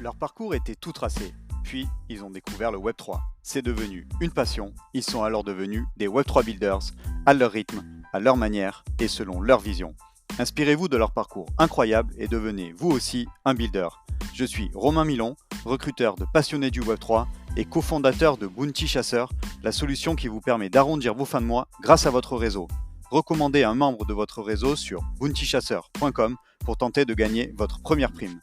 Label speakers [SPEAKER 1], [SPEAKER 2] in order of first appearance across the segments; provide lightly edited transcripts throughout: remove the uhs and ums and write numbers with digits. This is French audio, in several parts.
[SPEAKER 1] Leur parcours était tout tracé, puis ils ont découvert le Web3. C'est devenu une passion, ils sont alors devenus des Web3 builders, à leur rythme, à leur manière et selon leur vision. Inspirez-vous de leur parcours incroyable et devenez vous aussi un builder. Je suis Romain Milon, recruteur de passionnés du Web3 et cofondateur de Bounty Chasseur, la solution qui vous permet d'arrondir vos fins de mois grâce à votre réseau. Recommandez un membre de votre réseau sur bountychasseur.com pour tenter de gagner votre première prime.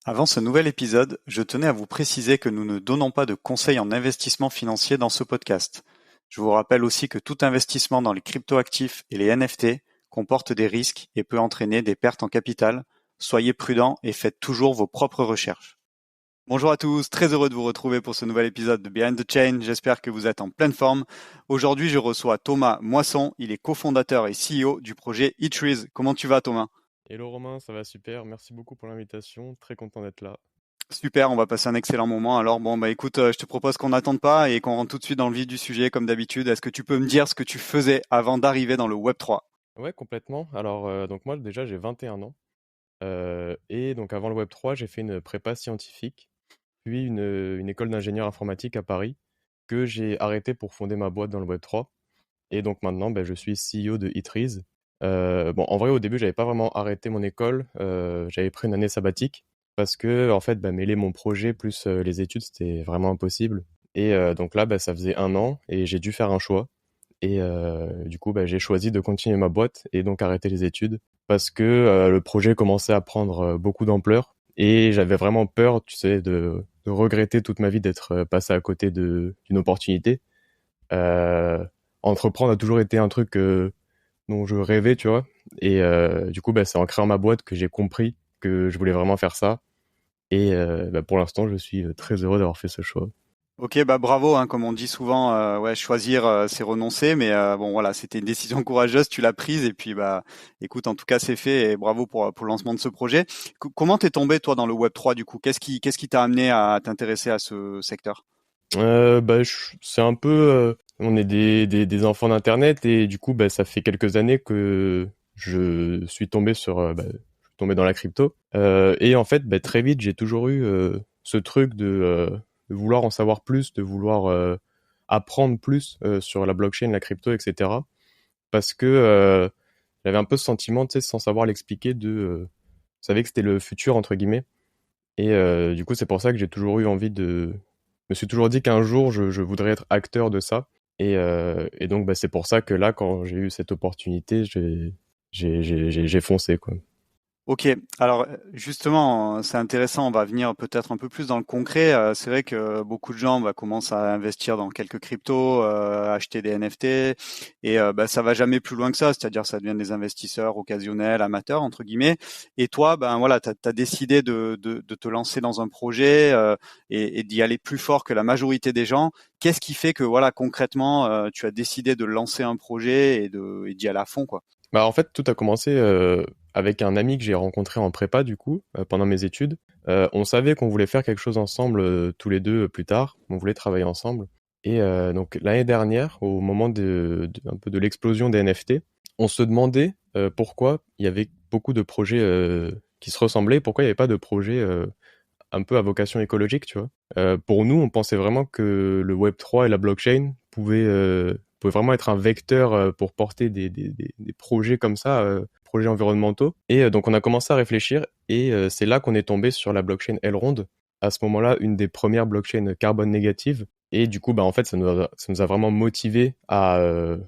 [SPEAKER 1] Avant ce nouvel épisode, je tenais à vous préciser que nous ne donnons pas de conseils en investissement financier dans ce podcast. Je vous rappelle aussi que tout investissement dans les cryptoactifs et les NFT comporte des risques et peut entraîner des pertes en capital. Soyez prudents et faites toujours vos propres recherches. Bonjour à tous, très heureux de vous retrouver pour ce nouvel épisode de Behind the Chain. J'espère que vous êtes en pleine forme. Aujourd'hui, je reçois Thomas Moisson. Il est cofondateur et CEO du projet eTrees. Comment tu vas, Thomas ?
[SPEAKER 2] Hello Romain, ça va super, merci beaucoup pour l'invitation, très content d'être là.
[SPEAKER 1] Super, on va passer un excellent moment. Alors écoute, je te propose qu'on n'attende pas et qu'on rentre tout de suite dans le vif du sujet comme d'habitude. Est-ce que tu peux me dire ce que tu faisais avant d'arriver dans le Web3 ?
[SPEAKER 2] Ouais, complètement. Alors, donc moi déjà j'ai 21 ans et donc avant le Web3, j'ai fait une prépa scientifique, puis une école d'ingénieur informatique à Paris que j'ai arrêté pour fonder ma boîte dans le Web3. Et donc maintenant, je suis CEO de eTrees. En vrai, au début, j'avais pas vraiment arrêté mon école. J'avais pris une année sabbatique parce que, en fait, mêler mon projet plus les études, c'était vraiment impossible. Et donc là, ça faisait 1 an et j'ai dû faire un choix. Et du coup, j'ai choisi de continuer ma boîte et donc arrêter les études parce que le projet commençait à prendre beaucoup d'ampleur et j'avais vraiment peur, tu sais, de regretter toute ma vie d'être passé à côté d'une opportunité. Euh, Entreprendre a toujours été un truc dont je rêvais, tu vois. Et du coup, c'est en créant ma boîte que j'ai compris que je voulais vraiment faire ça. Et pour l'instant, je suis très heureux d'avoir fait ce choix.
[SPEAKER 1] Ok, bravo, hein, comme on dit souvent, choisir c'est renoncer, mais voilà, c'était une décision courageuse, tu l'as prise et puis écoute, en tout cas c'est fait et bravo pour le lancement de ce projet. Comment t'es tombé toi dans le Web3 du coup? Qu'est-ce qui t'a amené à t'intéresser à ce secteur?
[SPEAKER 2] C'est un peu, on est des enfants d'internet et du coup ça fait quelques années que je suis tombé tombé dans la crypto et en fait très vite j'ai toujours eu ce truc de vouloir en savoir plus, de vouloir apprendre plus sur la blockchain, la crypto, etc. Parce que j'avais un peu ce sentiment, tu sais, sans savoir l'expliquer, je savais que c'était le futur entre guillemets et du coup c'est pour ça que j'ai toujours eu envie me suis toujours dit qu'un jour je voudrais être acteur de ça et donc c'est pour ça que là quand j'ai eu cette opportunité j'ai foncé quoi.
[SPEAKER 1] Ok, alors justement, c'est intéressant, on va venir peut-être un peu plus dans le concret. C'est vrai que beaucoup de gens commencent à investir dans quelques cryptos, acheter des NFT, et ça va jamais plus loin que ça, c'est-à-dire ça devient des investisseurs occasionnels, amateurs, entre guillemets. Et toi, t'as décidé de te lancer dans un projet et d'y aller plus fort que la majorité des gens. Qu'est-ce qui fait que voilà concrètement, tu as décidé de lancer un projet et d'y aller à fond, quoi?
[SPEAKER 2] En fait tout a commencé avec un ami que j'ai rencontré en prépa du coup pendant mes études. On savait qu'on voulait faire quelque chose ensemble tous les deux plus tard, on voulait travailler ensemble. Et donc l'année dernière, au moment un peu de l'explosion des NFT, on se demandait pourquoi il y avait beaucoup de projets qui se ressemblaient, pourquoi il n'y avait pas de projets un peu à vocation écologique, tu vois. Pour nous, on pensait vraiment que le Web3 et la blockchain pouvaient vraiment être un vecteur pour porter des projets comme ça, projets environnementaux. Et donc on a commencé à réfléchir et c'est là qu'on est tombé sur la blockchain Elrond. À ce moment-là, une des premières blockchains carbone négatives. Et du coup, en fait, ça nous a vraiment motivé à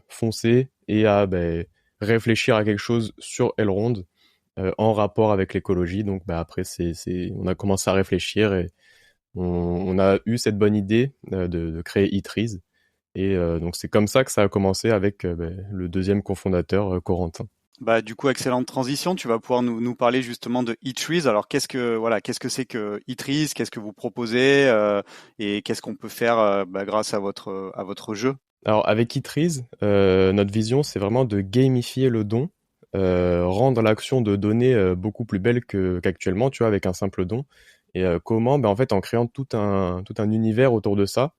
[SPEAKER 2] foncer et à réfléchir à quelque chose sur Elrond en rapport avec l'écologie. Donc après, on a commencé à réfléchir et on a eu cette bonne idée de créer eTrees. Et donc c'est comme ça que ça a commencé avec le deuxième cofondateur, Corentin.
[SPEAKER 1] Du coup, excellente transition. Tu vas pouvoir nous parler justement de eTrees. Alors, qu'est-ce que c'est que eTrees? Qu'est-ce que vous proposez et qu'est-ce qu'on peut faire grâce à votre jeu?
[SPEAKER 2] Alors avec eTrees, notre vision c'est vraiment de gamifier le don, rendre l'action de donner beaucoup plus belle qu'actuellement, tu vois, avec un simple don. Et comment? En fait, en créant tout un univers autour de ça,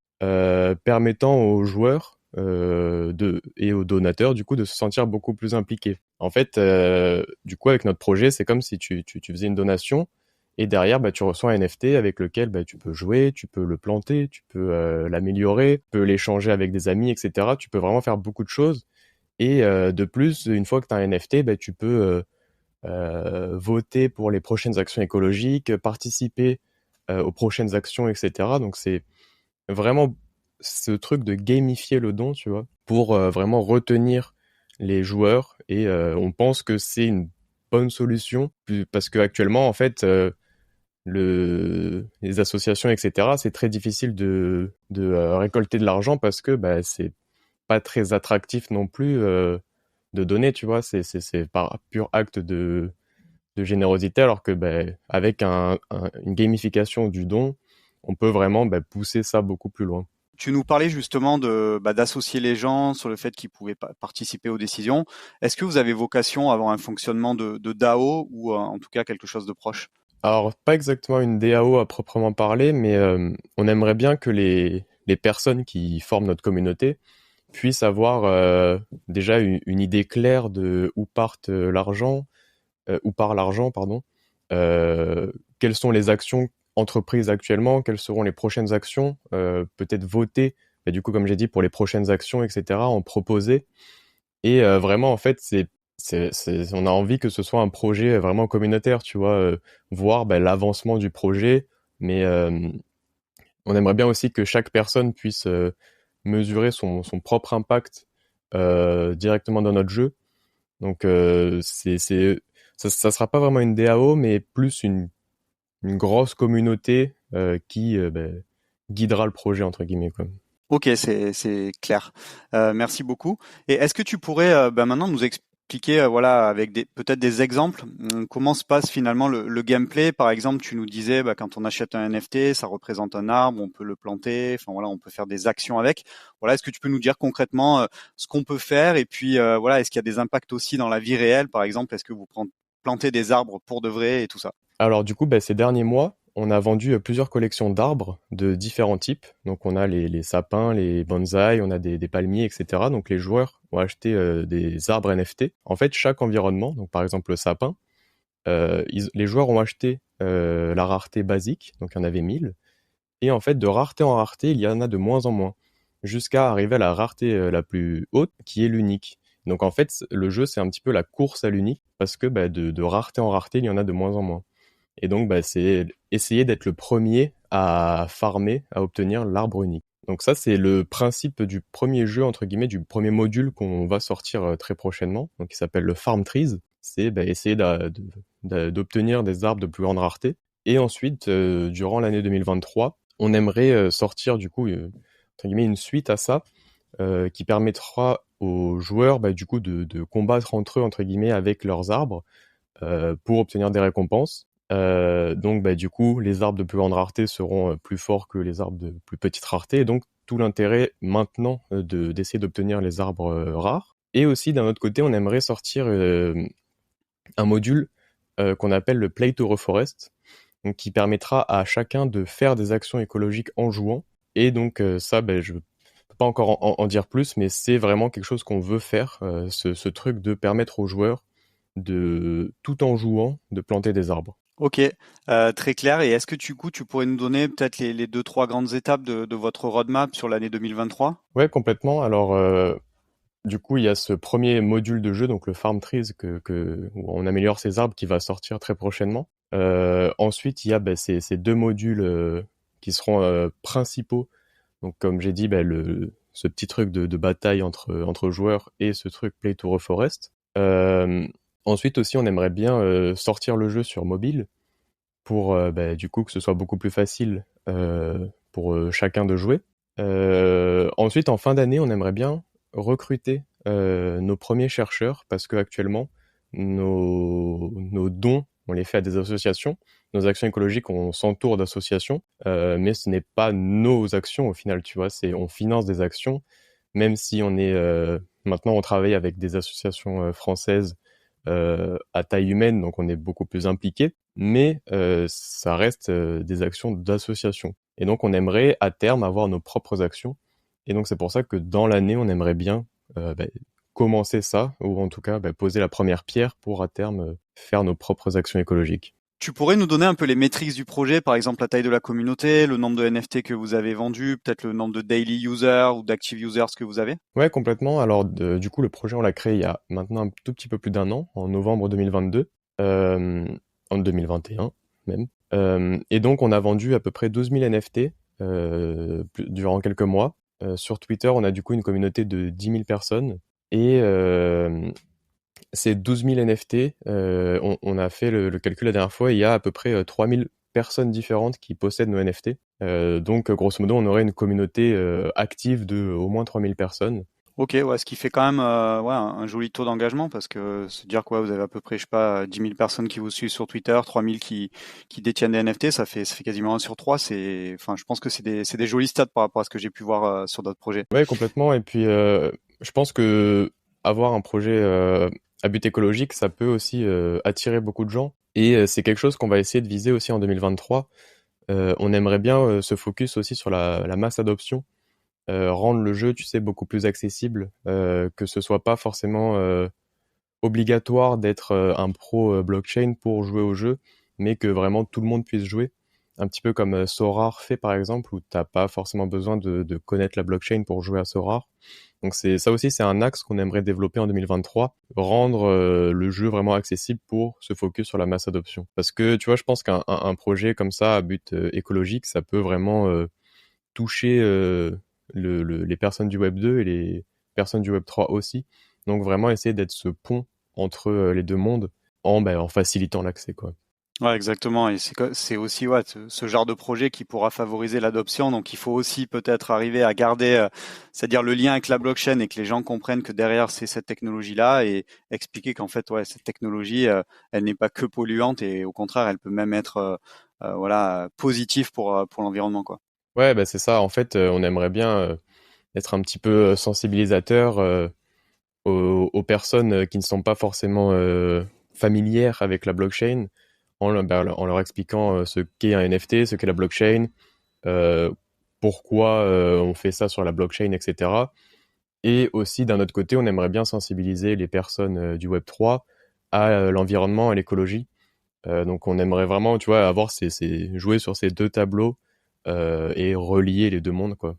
[SPEAKER 2] permettant aux joueurs et aux donateurs du coup de se sentir beaucoup plus impliqués. En fait, du coup avec notre projet, c'est comme si tu faisais une donation et derrière tu reçois un NFT avec lequel tu peux jouer, tu peux le planter, tu peux l'améliorer, tu peux l'échanger avec des amis, etc. Tu peux vraiment faire beaucoup de choses. Et de plus, une fois que tu as un NFT, tu peux voter pour les prochaines actions écologiques, participer aux prochaines actions, etc. Donc c'est vraiment ce truc de gamifier le don, tu vois, pour vraiment retenir les joueurs. Et on pense que c'est une bonne solution parce que actuellement, en fait, les associations, etc., c'est très difficile de récolter de l'argent parce que c'est pas très attractif non plus de donner, tu vois. C'est par pur acte de générosité, alors que avec une gamification du don, on peut vraiment pousser ça beaucoup plus loin.
[SPEAKER 1] Tu nous parlais justement d'associer les gens sur le fait qu'ils pouvaient participer aux décisions. Est-ce que vous avez vocation à avoir un fonctionnement de DAO ou en tout cas quelque chose de proche?
[SPEAKER 2] Alors, pas exactement une DAO à proprement parler, mais on aimerait bien que les personnes qui forment notre communauté puissent avoir déjà une idée claire de où part l'argent, pardon. Quelles sont les actions entreprises actuellement, quelles seront les prochaines actions, peut-être voter, du coup, comme j'ai dit, pour les prochaines actions, etc., en proposer. Et vraiment, en fait, on a envie que ce soit un projet vraiment communautaire, tu vois, voir l'avancement du projet, mais on aimerait bien aussi que chaque personne puisse mesurer son propre impact directement dans notre jeu. Donc, ça sera pas vraiment une DAO, mais plus une grosse communauté qui guidera le projet, entre guillemets, quoi.
[SPEAKER 1] Ok, c'est clair. Merci beaucoup. Et est-ce que tu pourrais maintenant nous expliquer, voilà, avec peut-être des exemples, comment se passe finalement le gameplay? Par exemple, tu nous disais, quand on achète un NFT, ça représente un arbre, on peut le planter, enfin voilà, on peut faire des actions avec. Voilà, est-ce que tu peux nous dire concrètement ce qu'on peut faire? Et puis voilà, est-ce qu'il y a des impacts aussi dans la vie réelle? Par exemple, est-ce que vous plantez des arbres pour de vrai et tout ça?
[SPEAKER 2] Alors du coup, ces derniers mois, on a vendu plusieurs collections d'arbres de différents types. Donc on a les sapins, les bonsaïs, on a des palmiers, etc. Donc les joueurs ont acheté des arbres NFT. En fait, chaque environnement, donc par exemple le sapin, les joueurs ont acheté la rareté basique, donc il y en avait 1000. Et en fait, de rareté en rareté, il y en a de moins en moins, jusqu'à arriver à la rareté la plus haute, qui est l'unique. Donc en fait, le jeu, c'est un petit peu la course à l'unique, parce que de rareté en rareté, il y en a de moins en moins. Et donc, c'est essayer d'être le premier à farmer, à obtenir l'arbre unique. Donc ça, c'est le principe du premier jeu, entre guillemets, du premier module qu'on va sortir très prochainement, donc qui s'appelle le Farm Trees. C'est essayer d'obtenir des arbres de plus grande rareté. Et ensuite, durant l'année 2023, on aimerait sortir du coup, entre guillemets, une suite à ça, qui permettra aux joueurs du coup de combattre entre eux, entre guillemets, avec leurs arbres, pour obtenir des récompenses. Donc du coup, les arbres de plus grande rareté seront plus forts que les arbres de plus petite rareté, et donc tout l'intérêt maintenant d'essayer d'obtenir les arbres rares. Et aussi d'un autre côté, on aimerait sortir un module qu'on appelle le Play to Reforest, donc qui permettra à chacun de faire des actions écologiques en jouant. Et donc ça, je peux pas encore en dire plus, mais c'est vraiment quelque chose qu'on veut faire, ce truc de permettre aux joueurs tout en jouant, de planter des arbres.
[SPEAKER 1] Ok, très clair. Et est-ce que du coup, tu pourrais nous donner peut-être les deux, trois grandes étapes de votre roadmap sur l'année 2023?
[SPEAKER 2] Ouais, complètement. Alors, du coup, il y a ce premier module de jeu, donc le Farm Trees, où on améliore ses arbres, qui va sortir très prochainement. Ensuite, il y a ces deux modules qui seront principaux. Donc, comme j'ai dit, ce petit truc de bataille entre joueurs et ce truc Play to Reforest. Ensuite aussi, on aimerait bien sortir le jeu sur mobile pour du coup que ce soit beaucoup plus facile pour chacun de jouer. Ensuite, en fin d'année, on aimerait bien recruter nos premiers chercheurs, parce que actuellement, nos dons, on les fait à des associations. Nos actions écologiques, on s'entoure d'associations, mais ce n'est pas nos actions au final, tu vois. On finance des actions, même si maintenant on travaille avec des associations françaises à taille humaine, donc on est beaucoup plus impliqué, mais ça reste des actions d'association. Et donc on aimerait à terme avoir nos propres actions Et donc c'est pour ça que dans l'année, on aimerait bien bah, commencer ça, ou en tout cas bah, poser la première pierre pour à terme faire nos propres actions écologiques.
[SPEAKER 1] Tu pourrais nous donner un peu les métriques du projet, par exemple la taille de la communauté, le nombre de NFT que vous avez vendus, peut-être le nombre de daily users ou d'active users que vous avez?
[SPEAKER 2] Ouais, complètement. Alors du coup, le projet, on l'a créé il y a maintenant un tout petit peu plus d'un an, en novembre 2022, en 2021 même. Et donc, on a vendu à peu près 12 000 NFT durant quelques mois. Sur Twitter, on a du coup une communauté de 10 000 personnes. Et ces 12 000 NFT, on a fait le calcul la dernière fois, il y a à peu près 3 000 personnes différentes qui possèdent nos NFT. Donc, grosso modo, on aurait une communauté active de au moins 3 000 personnes.
[SPEAKER 1] Ok, ouais, ce qui fait quand même ouais, un joli taux d'engagement parce que se dire quoi, vous avez à peu près, je sais pas, 10 000 personnes qui vous suivent sur Twitter, 3 000 qui détiennent des NFT, ça fait quasiment 1 sur 3. Enfin, je pense que c'est des jolis stats par rapport à ce que j'ai pu voir sur d'autres projets.
[SPEAKER 2] Ouais, complètement. Et puis, je pense que avoir un projet à but écologique, ça peut aussi attirer beaucoup de gens. Et c'est quelque chose qu'on va essayer de viser aussi en 2023. On aimerait bien se focus aussi sur la masse adoption, rendre le jeu, tu sais, beaucoup plus accessible, que ce soit pas forcément obligatoire d'être un pro blockchain pour jouer au jeu, mais que vraiment tout le monde puisse jouer. Un petit peu comme Sorare fait par exemple, où t'as pas forcément besoin de connaître la blockchain pour jouer à Sorare. Donc ça aussi, c'est un axe qu'on aimerait développer en 2023, rendre le jeu vraiment accessible pour se focus sur la masse adoption. Parce que tu vois, je pense qu'un projet comme ça à but écologique, ça peut vraiment toucher les personnes du Web 2 et les personnes du Web 3 aussi. Donc vraiment essayer d'être ce pont entre les deux mondes en facilitant l'accès, quoi.
[SPEAKER 1] Ouais, exactement. Et c'est aussi ouais, ce genre de projet qui pourra favoriser l'adoption. Donc, il faut aussi peut-être arriver à garder, c'est-à-dire le lien avec la blockchain et que les gens comprennent que derrière c'est cette technologie-là et expliquer qu'en fait, ouais, cette technologie, elle n'est pas que polluante et au contraire, elle peut même être, voilà, positive pour l'environnement, quoi.
[SPEAKER 2] Ouais, bah c'est ça. En fait, on aimerait bien être un petit peu sensibilisateur aux personnes qui ne sont pas forcément familières avec la blockchain, en leur expliquant ce qu'est un NFT, ce qu'est la blockchain, euh, pourquoi on fait ça sur la blockchain, etc. Et aussi, d'un autre côté, on aimerait bien sensibiliser les personnes du Web3 à l'environnement, à l'écologie. Donc, on aimerait vraiment, tu vois, jouer sur ces deux tableaux et relier les deux mondes, quoi.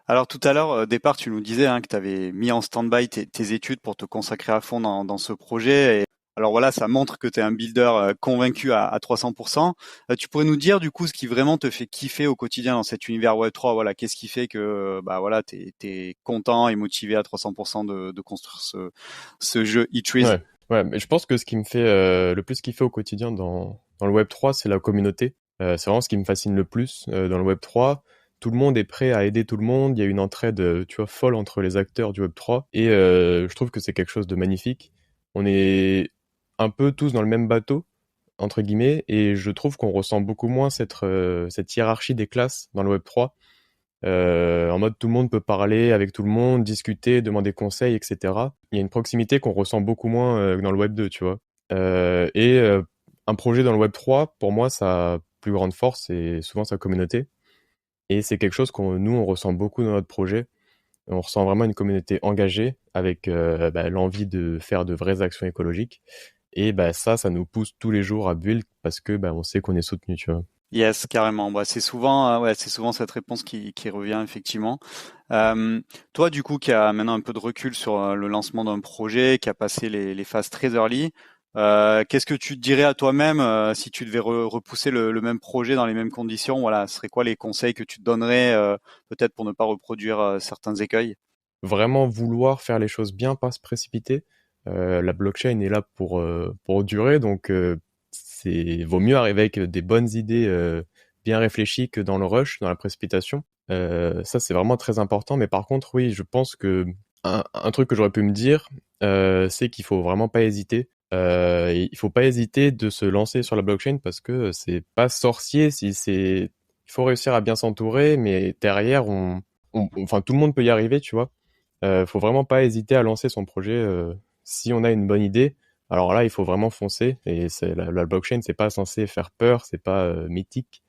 [SPEAKER 1] Alors tout à l'heure, au départ, tu nous disais hein, que tu avais mis en stand-by tes études pour te consacrer à fond dans ce projet. Et alors voilà, ça montre que tu es un builder convaincu à 300%. Tu pourrais nous dire du coup ce qui vraiment te fait kiffer au quotidien dans cet univers Web3. Voilà, qu'est-ce qui fait que bah voilà, t'es content et motivé à 300% de construire ce jeu eTrees.
[SPEAKER 2] Ouais, ouais, mais je pense que ce qui me fait le plus kiffer au quotidien dans le Web3, c'est la communauté. C'est vraiment ce qui me fascine le plus dans le Web3. Tout le monde est prêt à aider tout le monde. Il y a une entraide, tu vois, folle entre les acteurs du Web3. Et je trouve que c'est quelque chose de magnifique. On est un peu tous dans le même bateau, entre guillemets, et je trouve qu'on ressent beaucoup moins cette hiérarchie des classes dans le Web3. En mode tout le monde peut parler avec tout le monde, discuter, demander conseil, etc. Il y a une proximité qu'on ressent beaucoup moins que dans le Web 2, tu vois. Et un projet dans le Web 3, pour moi, sa plus grande force, c'est souvent sa communauté. Et c'est quelque chose nous, on ressent beaucoup dans notre projet. On ressent vraiment une communauté engagée avec l'envie de faire de vraies actions écologiques. Et ça nous pousse tous les jours à build parce que on sait qu'on est soutenu, tu vois.
[SPEAKER 1] Yes, carrément. Bah, c'est souvent cette réponse qui revient effectivement. Toi, du coup, qui a maintenant un peu de recul sur le lancement d'un projet, qui a passé les phases très early, qu'est-ce que tu te dirais à toi-même si tu devais repousser le même projet dans les mêmes conditions? Voilà, ce serait quoi les conseils que tu te donnerais peut-être pour ne pas reproduire certains écueils?
[SPEAKER 2] Vraiment vouloir faire les choses bien, pas se précipiter. La blockchain est là pour durer, donc vaut mieux arriver avec des bonnes idées bien réfléchies que dans le rush, dans la précipitation. Ça, c'est vraiment très important. Mais par contre, oui, je pense que un truc que j'aurais pu me dire, c'est qu'il faut vraiment pas hésiter. Il faut pas hésiter de se lancer sur la blockchain parce que c'est pas sorcier. Il faut réussir à bien s'entourer, mais derrière, enfin, tout le monde peut y arriver, tu vois. Faut vraiment pas hésiter à lancer son projet si on a une bonne idée. Alors là, il faut vraiment foncer. Et la blockchain, c'est pas censé faire peur, c'est pas mythique.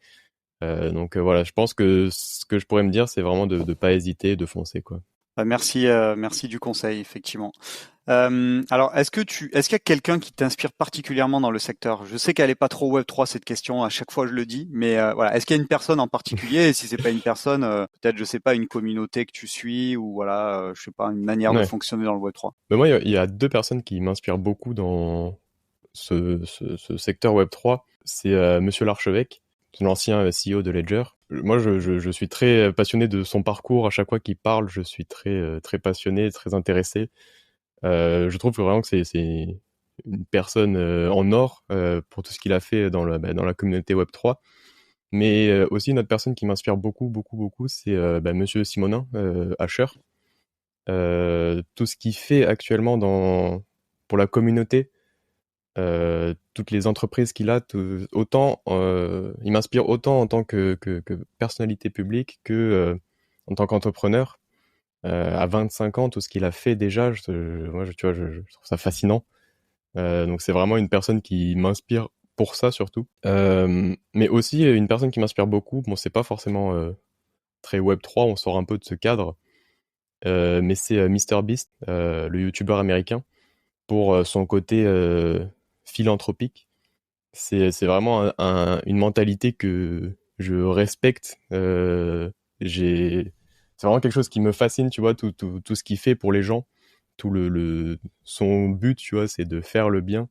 [SPEAKER 2] Donc voilà, je pense que ce que je pourrais me dire, c'est vraiment de ne pas hésiter, de foncer, quoi.
[SPEAKER 1] Bah, merci, merci du conseil, effectivement. Alors, est-ce qu'il y a quelqu'un qui t'inspire particulièrement dans le secteur? Je sais qu'elle est pas trop Web3 cette question, à chaque fois je le dis, mais voilà, est-ce qu'il y a une personne en particulier? Et si c'est pas une personne, peut-être, je sais pas, une communauté que tu suis ou voilà, je sais pas, une manière de
[SPEAKER 2] Ouais.
[SPEAKER 1] fonctionner dans le Web3.
[SPEAKER 2] Mais moi, il y a deux personnes qui m'inspirent beaucoup dans ce secteur Web3. C'est Monsieur Larchevêque, l'ancien CEO de Ledger. Moi, je suis très passionné de son parcours. À chaque fois qu'il parle, je suis très passionné, très intéressé. Je trouve vraiment que c'est une personne en or pour tout ce qu'il a fait dans la communauté Web3. Mais aussi une autre personne qui m'inspire beaucoup, c'est Monsieur Simonin Asher. Tout ce qu'il fait actuellement pour la communauté, toutes les entreprises qu'il a, il m'inspire autant en tant que personnalité publique que en tant qu'entrepreneur. À 25 ans, tout ce qu'il a fait déjà, tu vois, je trouve ça fascinant. Donc c'est vraiment une personne qui m'inspire pour ça surtout. Mais aussi une personne qui m'inspire beaucoup. Bon, c'est pas forcément très Web3, on sort un peu de ce cadre, mais c'est MrBeast, le YouTuber américain, pour son côté philanthropique. C'est vraiment une mentalité que je respecte. C'est vraiment quelque chose qui me fascine, tu vois, tout ce qu'il fait pour les gens. Son but, tu vois, c'est de faire le bien.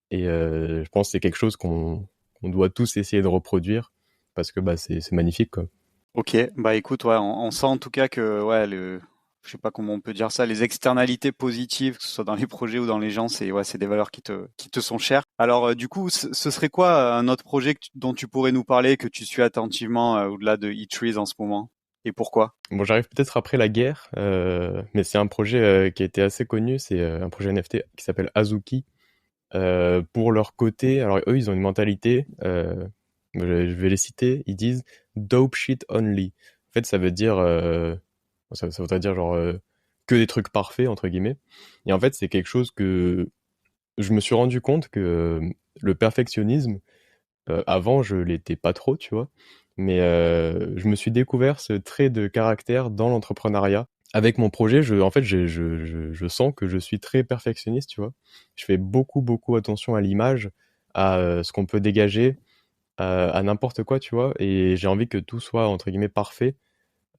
[SPEAKER 2] Et je pense que c'est quelque chose qu'on doit tous essayer de reproduire parce que bah, c'est magnifique, quoi.
[SPEAKER 1] Ok, bah écoute, ouais, on sent en tout cas que ouais, je sais pas comment on peut dire ça, les externalités positives, que ce soit dans les projets ou dans les gens, c'est ouais, c'est des valeurs qui te sont chères. Alors du coup, ce serait quoi un autre projet dont tu pourrais nous parler, que tu suis attentivement au-delà de eTrees en ce moment, et pourquoi?
[SPEAKER 2] Bon, j'arrive peut-être après la guerre, mais c'est un projet qui a été assez connu. C'est un projet NFT qui s'appelle Azuki. Pour leur côté, alors eux, ils ont une mentalité, je vais les citer, ils disent dope shit only. En fait, ça voudrait dire genre que des trucs parfaits, entre guillemets. Et en fait, c'est quelque chose que je me suis rendu compte que le perfectionnisme, avant, je l'étais pas trop, tu vois. Mais je me suis découvert ce trait de caractère dans l'entrepreneuriat. Avec mon projet, en fait, je sens que je suis très perfectionniste, tu vois. Je fais beaucoup attention à l'image, à ce qu'on peut dégager, à n'importe quoi, tu vois. Et j'ai envie que tout soit, entre guillemets, parfait.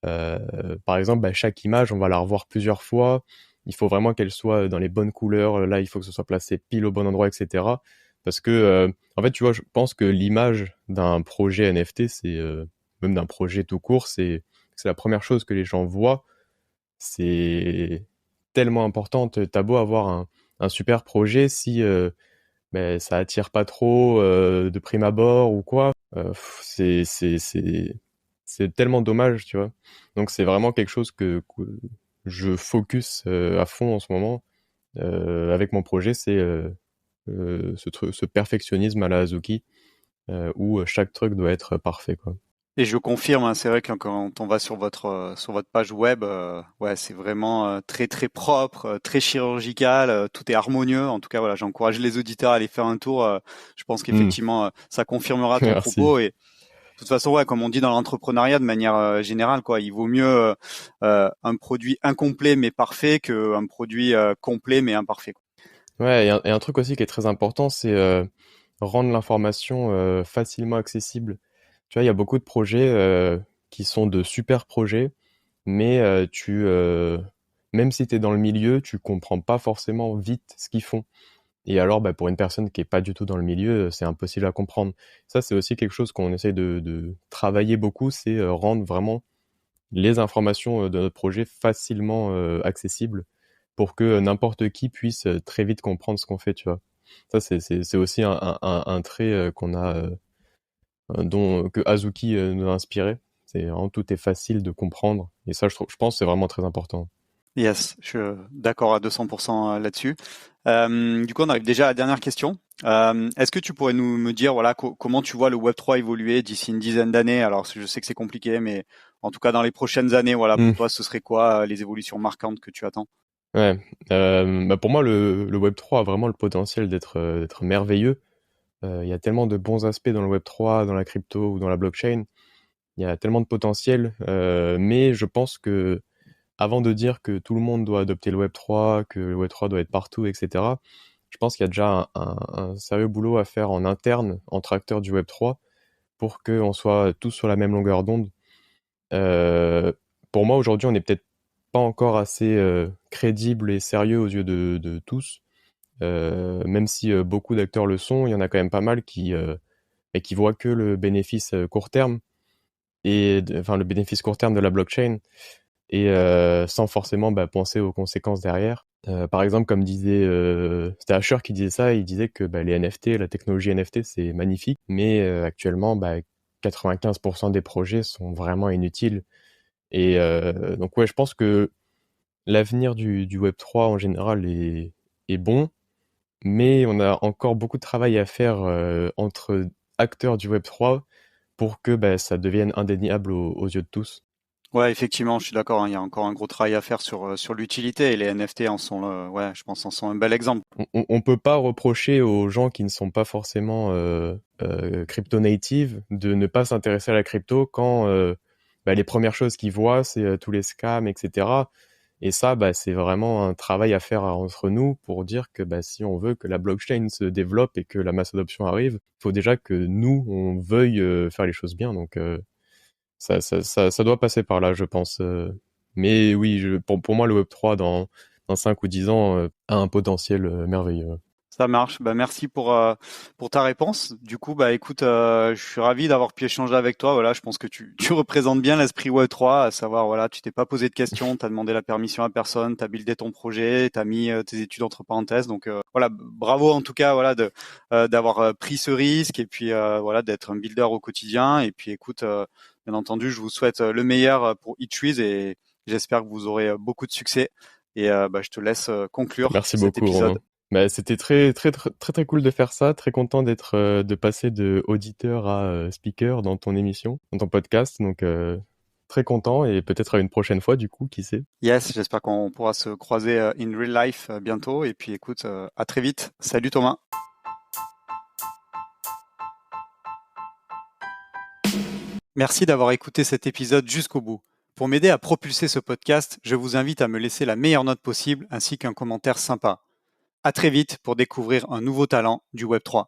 [SPEAKER 2] Par exemple, bah, chaque image, on va la revoir plusieurs fois. Il faut vraiment qu'elle soit dans les bonnes couleurs. Là, il faut que ce soit placé pile au bon endroit, etc. Parce que, en fait, tu vois, je pense que l'image d'un projet NFT, même d'un projet tout court, c'est la première chose que les gens voient. C'est tellement important. T'as beau avoir un super projet, si ben, ça attire pas trop de prime abord ou quoi, c'est tellement dommage, tu vois. Donc c'est vraiment quelque chose que je focus à fond en ce moment avec mon projet, c'est ce perfectionnisme à la Azuki où chaque truc doit être parfait, quoi.
[SPEAKER 1] Et je confirme, hein, c'est vrai que quand on va sur votre page web, ouais, c'est vraiment très propre, très chirurgical, tout est harmonieux. En tout cas, voilà, j'encourage les auditeurs à aller faire un tour. Je pense
[SPEAKER 2] Hmm.
[SPEAKER 1] qu'effectivement, ça confirmera ton
[SPEAKER 2] Merci.
[SPEAKER 1] propos. Et de toute façon, ouais, comme on dit dans l'entrepreneuriat de manière générale, quoi, il vaut mieux un produit incomplet mais parfait qu'un produit complet mais imparfait, quoi.
[SPEAKER 2] Ouais, et un truc aussi qui est très important, c'est rendre l'information facilement accessible. Tu vois, il y a beaucoup de projets qui sont de super projets, mais même si tu es dans le milieu, tu comprends pas forcément vite ce qu'ils font. Et alors, bah, pour une personne qui est pas du tout dans le milieu, c'est impossible à comprendre. Ça, c'est aussi quelque chose qu'on essaie de travailler beaucoup, c'est rendre vraiment les informations de notre projet facilement accessibles pour que n'importe qui puisse très vite comprendre ce qu'on fait, tu vois. Ça, c'est aussi un trait qu'on a, que Azuki nous a inspiré. C'est vraiment tout est facile de comprendre. Et ça, je pense que c'est vraiment très important.
[SPEAKER 1] Yes, je suis d'accord à 200% là-dessus. Du coup, on arrive déjà à la dernière question. Est-ce que tu pourrais me dire voilà comment tu vois le Web3 évoluer d'ici une dizaine d'années? Alors, je sais que c'est compliqué, mais en tout cas dans les prochaines années, voilà, pour
[SPEAKER 2] Hmm.
[SPEAKER 1] toi, ce serait quoi les évolutions marquantes que tu attends?
[SPEAKER 2] Ouais. Bah pour moi, le Web3 a vraiment le potentiel d'être merveilleux. Il y a tellement de bons aspects dans le Web3, dans la crypto ou dans la blockchain. Il y a tellement de potentiel, mais je pense que avant de dire que tout le monde doit adopter le Web3, que le Web3 doit être partout, etc., je pense qu'il y a déjà un sérieux boulot à faire en interne entre acteurs du Web3 pour qu'on soit tous sur la même longueur d'onde. Euh, pour moi, aujourd'hui, on n'est peut-être pas encore assez crédible et sérieux aux yeux de tous. Même si beaucoup d'acteurs le sont, il y en a quand même pas mal qui voient que le bénéfice court terme enfin le bénéfice court terme de la blockchain et sans forcément penser aux conséquences derrière. Par exemple, comme disait, c'était Asher qui disait ça, il disait que les NFT, la technologie NFT, c'est magnifique, mais actuellement, 95% des projets sont vraiment inutiles. Et donc ouais, je pense que l'avenir du Web3 en général est bon, mais on a encore beaucoup de travail à faire entre acteurs du Web3 pour que ça devienne indéniable aux yeux de tous.
[SPEAKER 1] Ouais, effectivement, je suis d'accord, hein, il y a encore un gros travail à faire sur l'utilité et les NFT ouais, je pense en sont un bel exemple.
[SPEAKER 2] On peut pas reprocher aux gens qui ne sont pas forcément crypto-native de ne pas s'intéresser à la crypto quand les premières choses qu'ils voient, c'est tous les scams, etc. Et ça, c'est vraiment un travail à faire entre nous pour dire que si on veut que la blockchain se développe et que la masse adoption arrive, il faut déjà que nous, on veuille faire les choses bien. Donc ça doit passer par là, je pense. Mais oui, pour moi, le Web3, dans 5 ou 10 ans, a un potentiel merveilleux.
[SPEAKER 1] Ça marche. Bah, merci pour ta réponse. Du coup, écoute, je suis ravi d'avoir pu échanger avec toi. Voilà, je pense que tu représentes bien l'esprit Web3, à savoir, voilà, tu t'es pas posé de questions, tu as demandé la permission à personne, tu as buildé ton projet, tu as mis tes études entre parenthèses. Donc voilà, bravo en tout cas, voilà, d'avoir pris ce risque et puis voilà, d'être un builder au quotidien. Et puis écoute, bien entendu, je vous souhaite le meilleur pour eTrees et j'espère que vous aurez beaucoup de succès. Et je te laisse conclure
[SPEAKER 2] Merci
[SPEAKER 1] cet
[SPEAKER 2] beaucoup,
[SPEAKER 1] épisode.
[SPEAKER 2] Romain. C'était très cool de faire ça. Très content de passer de auditeur à speaker dans ton émission, dans ton podcast. Donc, très content et peut-être à une prochaine fois, du coup, qui sait.
[SPEAKER 1] Yes, j'espère qu'on pourra se croiser in real life bientôt. Et puis écoute, à très vite. Salut Thomas. Merci d'avoir écouté cet épisode jusqu'au bout. Pour m'aider à propulser ce podcast, je vous invite à me laisser la meilleure note possible ainsi qu'un commentaire sympa. À très vite pour découvrir un nouveau talent du Web3.